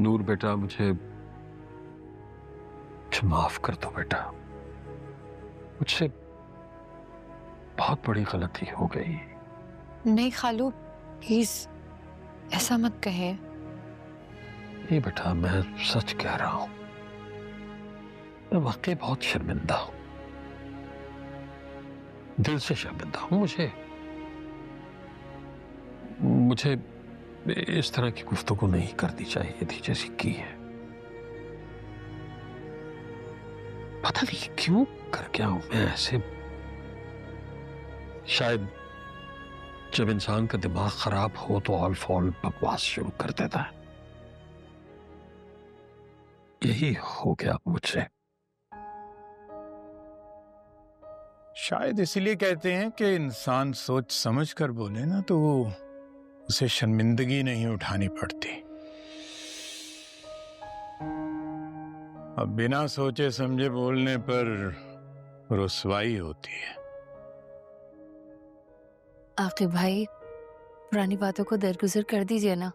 नूर बेटा, मुझे माफ कर दो बेटा। मुझसे बहुत बड़ी गलती हो गई। नहीं खालू, प्लीज ऐसा मत कहे। ये बेटा, मैं सच कह रहा हूं, मैं वाकई बहुत शर्मिंदा हूं, दिल से शर्मिंदा हूं। मुझे इस तरह की गुफ्तगू नहीं करनी चाहिए थी जैसी की है। पता नहीं क्यों कर गया हूं मैं ऐसे। शायद जब इंसान का दिमाग खराब हो तो ऑल फॉल बकवास शुरू कर देता है। यही हो गया मुझसे। शायद इसीलिए कहते हैं कि इंसान सोच समझ कर बोले ना तो उसे शर्मिंदगी नहीं उठानी पड़ती। अब बिना सोचे समझे बोलने पर रुसवाई होती है। आकिब भाई, पुरानी बातों को दरगुजर कर दीजिए ना।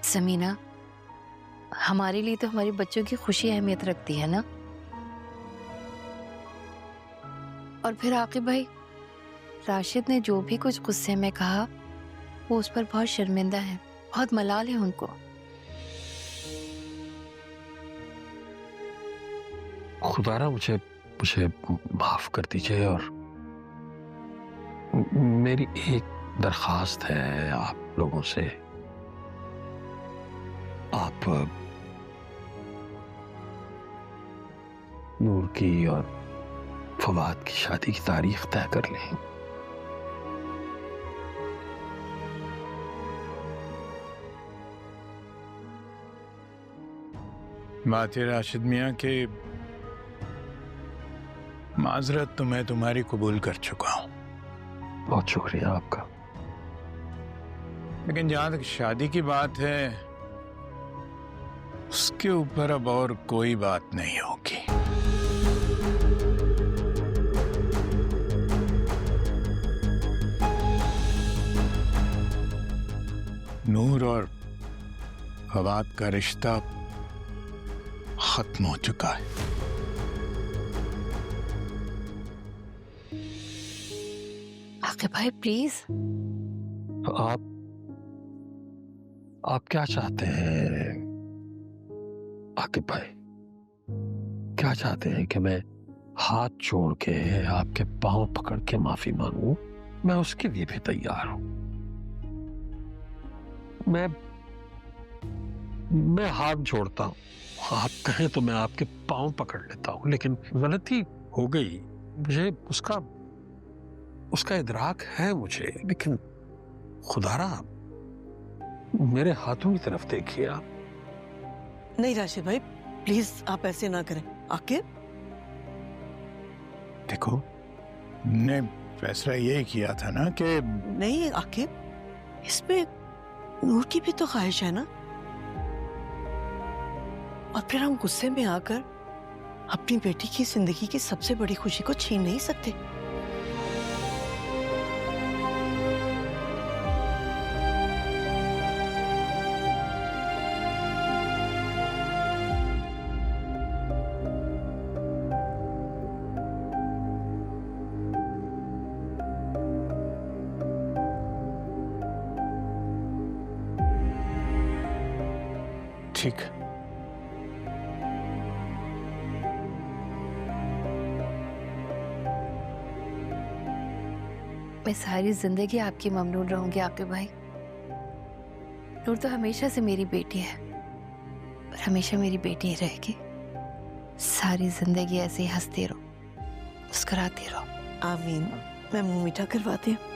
समीना, हमारे लिए तो हमारे बच्चों की खुशी अहमियत रखती है ना। और फिर आकिब भाई, राशिद ने जो भी कुछ गुस्से में कहा वो उस पर बहुत शर्मिंदा है, बहुत मलाल है उनको। खुदारा मुझे माफ कर दीजिए। और मेरी एक दरखास्त है आप लोगों से। आप नूर की और फवाद की शादी की तारीख तय कर लें। बात है राशिद मियाँ के माजरत तो मैं तुम्हारी कबूल कर चुका हूं। बहुत शुक्रिया आपका। लेकिन जहां तक शादी की बात है उसके ऊपर अब और कोई बात नहीं होगी। नूर और फवाद का रिश्ता खत्म हो चुका है। आकिब भाई प्लीज। आप क्या चाहते हैं आकिब भाई? क्या चाहते हैं कि मैं हाथ जोड़ के आपके पांव पकड़ के माफी मांगू? मैं उसके लिए भी तैयार हूं। मैं हाथ जोड़ता हूं, आप कहें तो मैं आपके पांव पकड़ लेता हूं। लेकिन गलती हो गई, मुझे उसका इदराक है मुझे। लेकिन खुदारा मेरे हाथों की तरफ देखिए आप। नहीं राशिद भाई, प्लीज आप ऐसे ना करें। आकिब, देखो ने फैसला यही किया था ना कि नहीं आकिब, इसमें नूर की भी तो ख्वाहिश है ना। और फिर हम गुस्से में आकर अपनी बेटी की जिंदगी की सबसे बड़ी खुशी को छीन नहीं सकते। ठीक, मैं सारी जिंदगी आपकी ममनून रहूंगी आकिब भाई। नूर तो हमेशा से मेरी बेटी है और हमेशा मेरी बेटी ही रहेगी। सारी जिंदगी ऐसे ही हंसते रहो, मुस्कुराते रहो। आमीन। मैं मुंह मीठा करवाती हूँ।